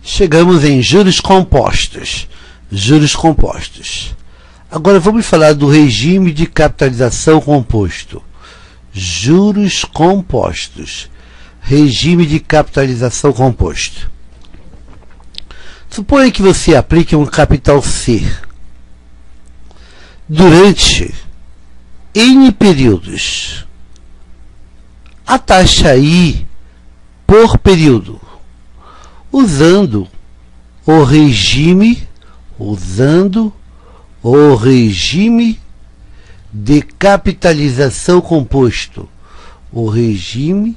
Chegamos em juros compostos. Juros compostos. Agora vamos falar do regime de capitalização composto. Juros compostos. Regime de capitalização composto. Suponha que você aplique um capital C durante N períodos. A taxa I por período, usando o regime de capitalização composto. O regime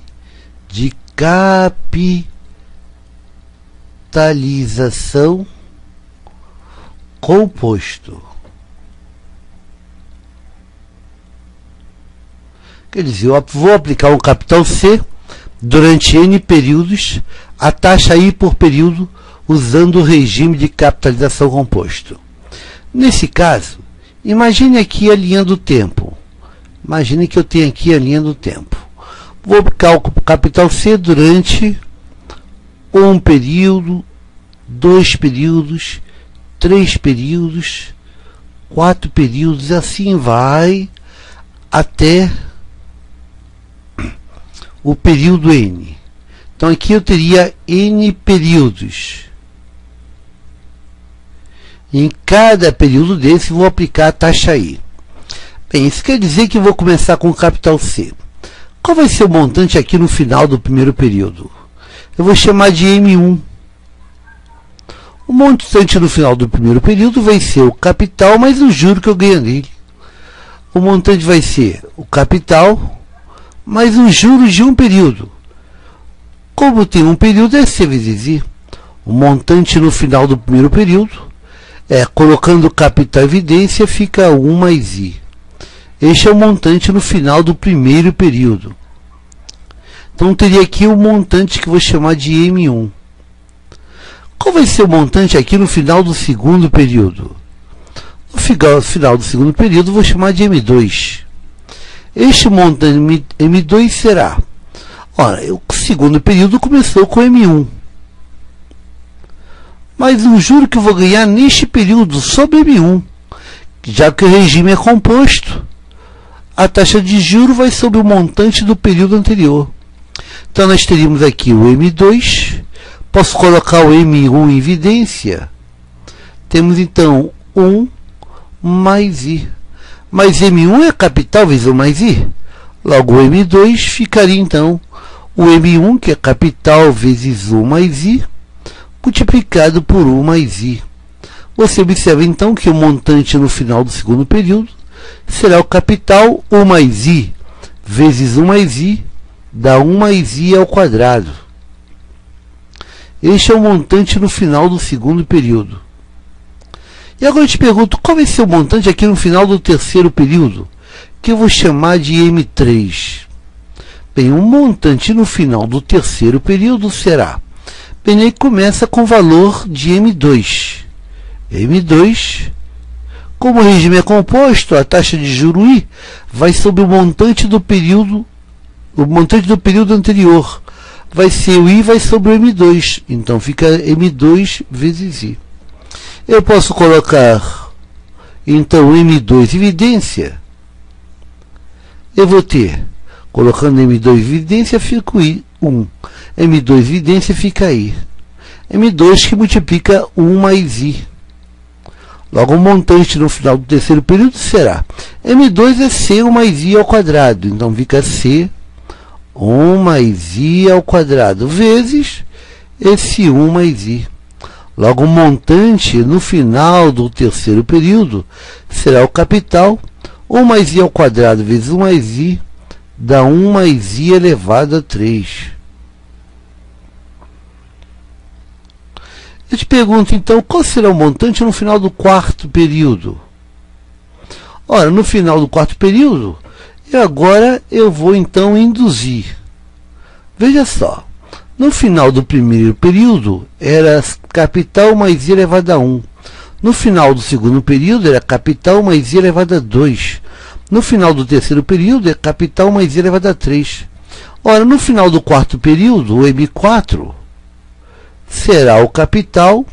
de capitalização composto. Quer dizer, eu vou aplicar um capital C durante N períodos, a taxa I por período, usando o regime de capitalização composto. Nesse caso, imagine aqui a linha do tempo. Imagine que eu tenho aqui a linha do tempo. Vou aplicar o capital C durante um período, 2 períodos, 3 períodos, 4 períodos, assim vai até o período N. Então aqui eu teria N períodos. Em cada período desse vou aplicar a taxa I. Bem, isso quer dizer que eu vou começar com o capital C. Qual vai ser o montante aqui no final do primeiro período? Eu vou chamar de M1. O montante no final do primeiro período vai ser o capital mais o juro que eu ganhei nele. O montante vai ser o capital mais os juros de um período. Como tem um período, é C vezes I. O montante no final do primeiro período, colocando o capital em evidência, fica 1 mais I. Este é o montante no final do primeiro período. Então teria aqui o montante que eu vou chamar de M1. Qual vai ser o montante aqui no final do segundo período? No final do segundo período, eu vou chamar de M2. Este montante M2 será... Ora, o segundo período começou com M1. Mas o juro que eu vou ganhar neste período sobre M1, já que o regime é composto, a taxa de juro vai sobre o montante do período anterior. Então nós teríamos aqui o M2, posso colocar o M1 em evidência. Temos então 1 mais I. Mas M1 é capital vezes 1 mais I. Logo o M2 ficaria então o M1, que é capital vezes 1 mais I, multiplicado por 1 mais I. Você observa então que o montante no final do segundo período será o capital 1 mais I vezes 1 mais I, dá 1 mais I ao quadrado. Este é o montante no final do segundo período. E agora eu te pergunto, qual vai ser o montante aqui no final do terceiro período, que eu vou chamar de M3? Bem, o montante no final do terceiro período será... Bem, aí começa com o valor de M2. M2, como o regime é composto, a taxa de juro I vai sobre o montante do período anterior. Vai ser o I vai sobre o M2. Então fica M2 vezes I. Eu posso colocar então M2 em evidência. Eu vou ter, colocando M2 em evidência, fica o I 1. M2 em evidência fica I. M2 que multiplica 1 mais I. Logo, o montante no final do terceiro período será M2 é C1 mais I ao quadrado. Então fica C 1 mais I ao quadrado vezes esse 1 mais I. Logo, o montante no final do terceiro período será o capital 1 mais I ao quadrado vezes 1 mais I, dá 1 mais I elevado a 3. Eu te pergunto, então, qual será o montante no final do quarto período? Ora, no final do quarto período, agora eu vou, então, induzir. Veja só, no final do primeiro período, era capital mais I elevado a 1. No final do segundo período era capital mais i elevado a 2. No final do terceiro período é capital mais i elevado a 3. Ora, no final do quarto período, o M4 será o capital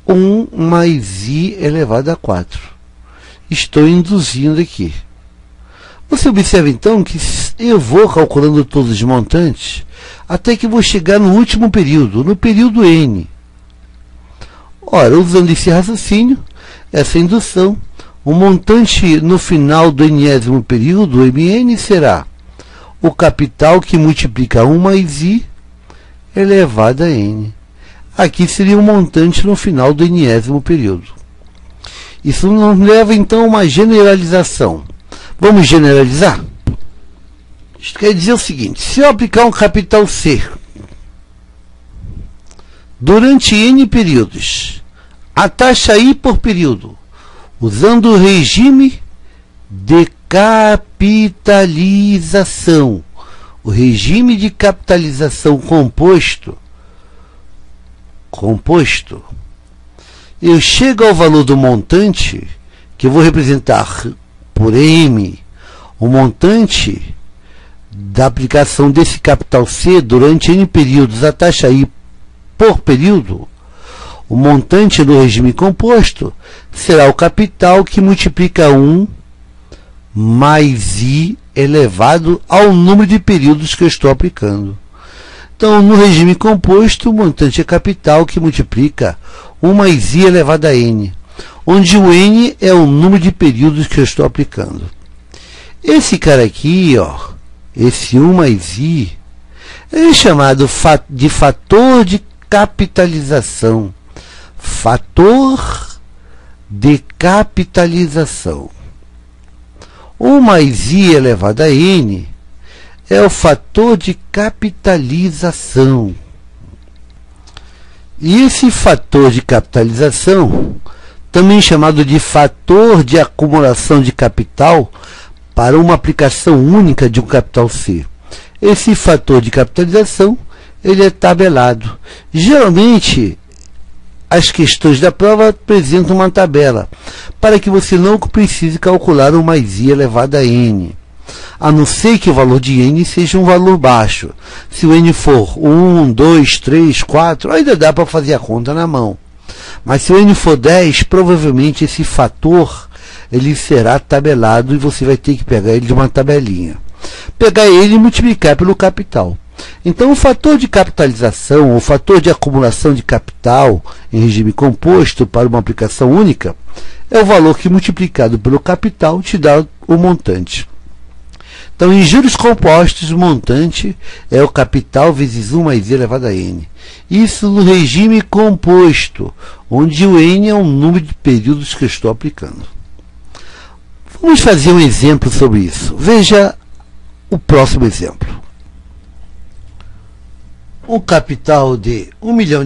1 mais i elevado a 4. Estou induzindo aqui. Você observa então que eu vou calculando todos os montantes até que vou chegar no último período, no período N. Ora, usando esse raciocínio, essa indução, o montante no final do nésimo período, Mn, será o capital que multiplica 1 mais i elevado a n. Aqui seria o montante no final do nésimo período. Isso nos leva então a uma generalização. Vamos generalizar? Isto quer dizer o seguinte: se eu aplicar um capital C durante n períodos, a taxa I por período, usando o regime de capitalização, o regime de capitalização composto, eu chego ao valor do montante, que eu vou representar por M, o montante da aplicação desse capital C durante n períodos, a taxa I por período, o montante do regime composto será o capital que multiplica 1 mais i elevado ao número de períodos que eu estou aplicando. Então, no regime composto, o montante é capital que multiplica 1 mais i elevado a n, onde o n é o número de períodos que eu estou aplicando. Esse cara aqui, ó, esse 1 mais i, é chamado de fator de capitalização. Fator de capitalização. 1 mais i elevado a n é o fator de capitalização. E esse fator de capitalização, também chamado de fator de acumulação de capital para uma aplicação única de um capital C. Esse fator de capitalização, ele é tabelado. Geralmente, as questões da prova apresentam uma tabela, para que você não precise calcular 1 mais i elevado a n, a não ser que o valor de n seja um valor baixo. Se o n for 1, 2, 3, 4, ainda dá para fazer a conta na mão. Mas se o n for 10, provavelmente esse fator ele será tabelado e você vai ter que pegar ele de uma tabelinha. Pegar ele e multiplicar pelo capital. Então, o fator de capitalização, o fator de acumulação de capital em regime composto para uma aplicação única, é o valor que, multiplicado pelo capital, te dá o montante. Então, em juros compostos, o montante é o capital vezes 1 mais i elevado a n. Isso no regime composto, onde o n é o número de períodos que eu estou aplicando. Vamos fazer um exemplo sobre isso. Veja o próximo exemplo. Um capital de R$1 milhão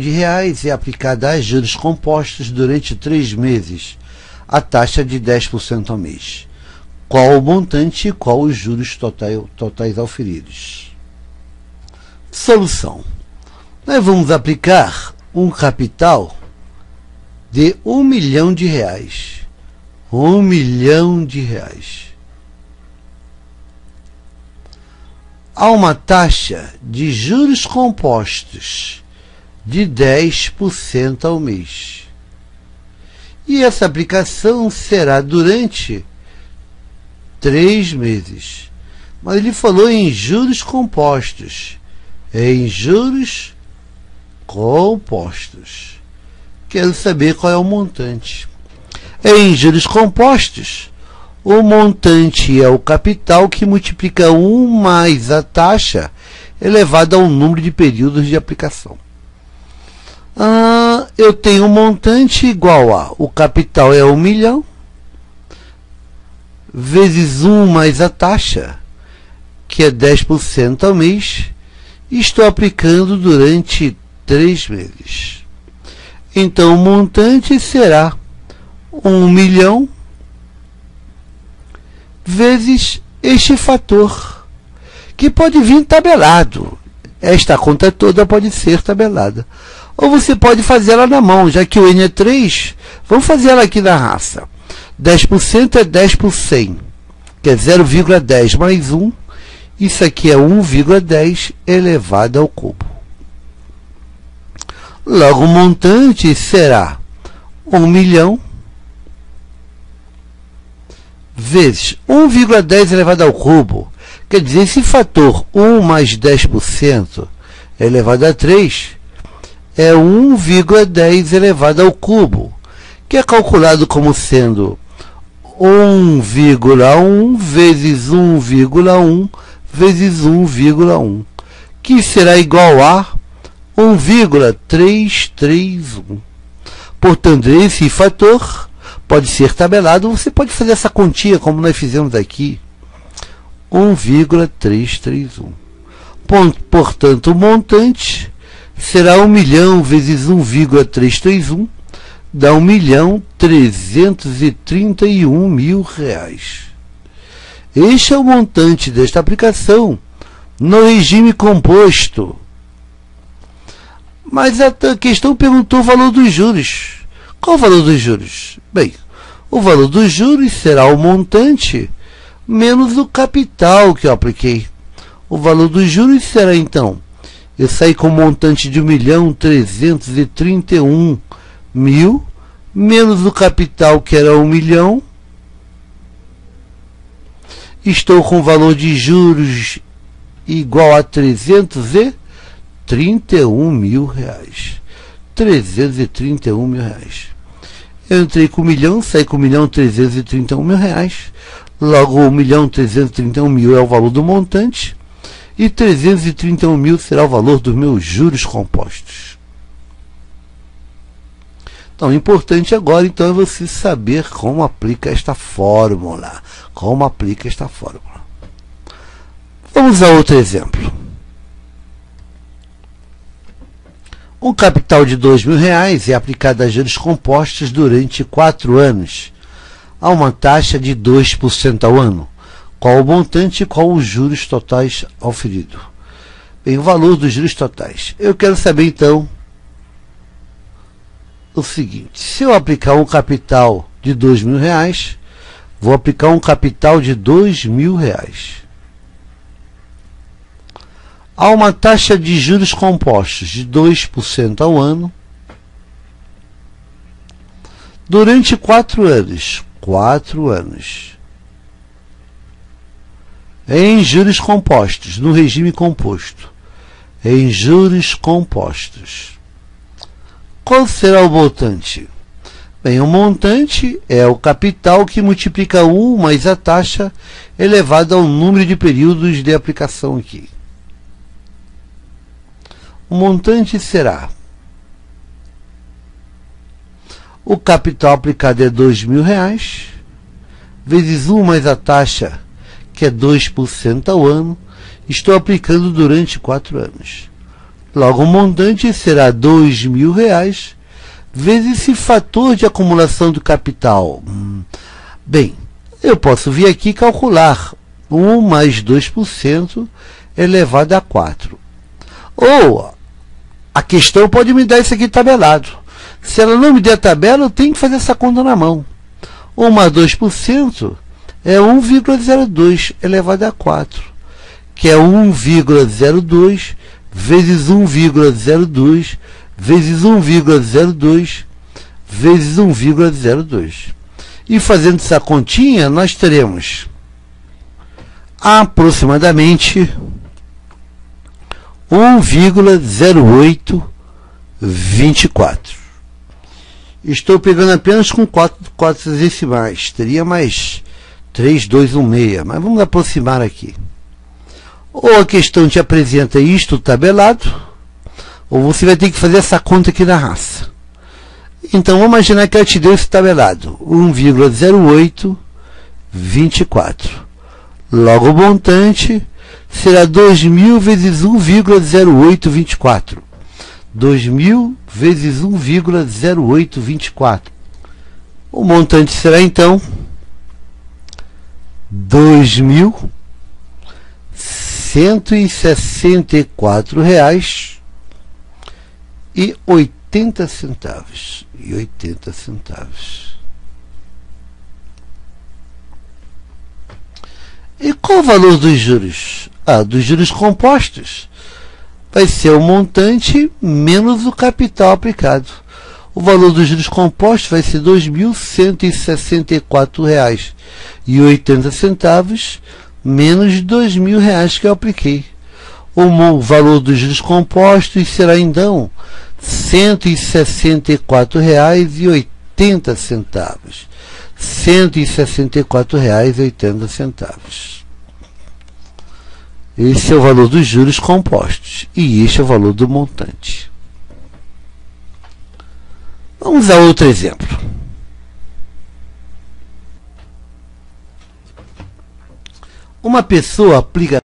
é aplicado a juros compostos durante 3 meses, a taxa de 10% ao mês. Qual o montante e qual os juros totais auferidos? Solução. Nós vamos aplicar um capital de R$1 milhão. R$1 milhão. Há uma taxa de juros compostos de 10% ao mês. E essa aplicação será durante 3 meses. Mas ele falou em juros compostos. Em juros compostos. Quero saber qual é o montante. Em juros compostos, o montante é o capital que multiplica 1 mais a taxa elevado ao número de períodos de aplicação. Eu tenho um montante igual a, o capital é 1 milhão, vezes 1 mais a taxa, que é 10% ao mês, e estou aplicando durante 3 meses. Então, o montante será 1 milhão vezes este fator, que pode vir tabelado. Esta conta toda pode ser tabelada. Ou você pode fazer ela na mão, já que o N é 3, vamos fazer ela aqui na raça. 10% é 10 por 100, que é 0,10 mais 1. Isso aqui é 1,10 elevado ao cubo. Logo, o montante será 1 milhão vezes 1,10 elevado ao cubo. Quer dizer, esse fator 1 mais 10% elevado a 3 é 1,10 elevado ao cubo, que é calculado como sendo 1,1 vezes 1,1 vezes 1,1, que será igual a 1,331. Portanto, esse fator pode ser tabelado, você pode fazer essa continha como nós fizemos aqui, 1,331. Portanto, o montante será 1 milhão vezes 1,331, dá 1.331.000 reais. Este é o montante desta aplicação no regime composto. Mas a questão perguntou o valor dos juros. Qual o valor dos juros? Bem, o valor dos juros será o montante menos o capital que eu apliquei. O valor dos juros será, então, eu saí com um montante de 1.331.000 menos o capital, que era 1 milhão. Estou com o valor de juros igual a 331.000 reais. 331.000 reais. Eu entrei com 1 milhão, saí com 1.331.000 reais. Logo, 1.331.000 é o valor do montante. E 331.000 será o valor dos meus juros compostos. Então, o importante agora, então, é você saber como aplica esta fórmula. Como aplica esta fórmula. Vamos a outro exemplo. Um capital de R$2.000 é aplicado a juros compostos durante 4 anos, a uma taxa de 2% ao ano. Qual o montante e qual os juros totais auferido? Bem, o valor dos juros totais. Eu quero saber, então, o seguinte. Se eu aplicar um capital de R$2.000, vou aplicar um capital de R$2.000. Há uma taxa de juros compostos de 2% ao ano durante 4 anos. 4 anos. Em juros compostos, no regime composto. Em juros compostos. Qual será o montante? Bem, o montante é o capital que multiplica 1 mais a taxa elevada ao número de períodos de aplicação aqui. O montante será o capital aplicado é R$2.000 vezes 1 mais a taxa, que é 2% ao ano, estou aplicando durante 4 anos. Logo, o montante será R$2.000 vezes esse fator de acumulação do capital. Bem, eu posso vir aqui e calcular 1 mais 2% elevado a 4. Ou a questão pode me dar isso aqui tabelado. Se ela não me der a tabela, eu tenho que fazer essa conta na mão. 1 mais 2% é 1,02 elevado a 4, que é 1,02 vezes 1,02 vezes 1,02 vezes 1,02. E fazendo essa continha, nós teremos aproximadamente 1,0824. Estou pegando apenas com 4 decimais. Teria mais 3,216, mas vamos aproximar aqui. Ou a questão te apresenta isto tabelado, ou você vai ter que fazer essa conta aqui na raça. Então, vamos imaginar que ela te deu esse tabelado, 1,0824. Logo, o montante será 2.000 vezes 1,0824. 2.000 vezes 1,0824. O montante será, então, R$2.164 e 80 centavos. E qual o valor dos juros? Dos juros compostos. Vai ser o montante menos o capital aplicado. O valor dos juros compostos vai ser R$ 2.164,80 menos R$ 2.000 que eu apliquei. O valor dos juros compostos será então R$ 164,80. R$ 164,80. Esse é o valor dos juros compostos e este é o valor do montante. Vamos a outro exemplo. Uma pessoa aplica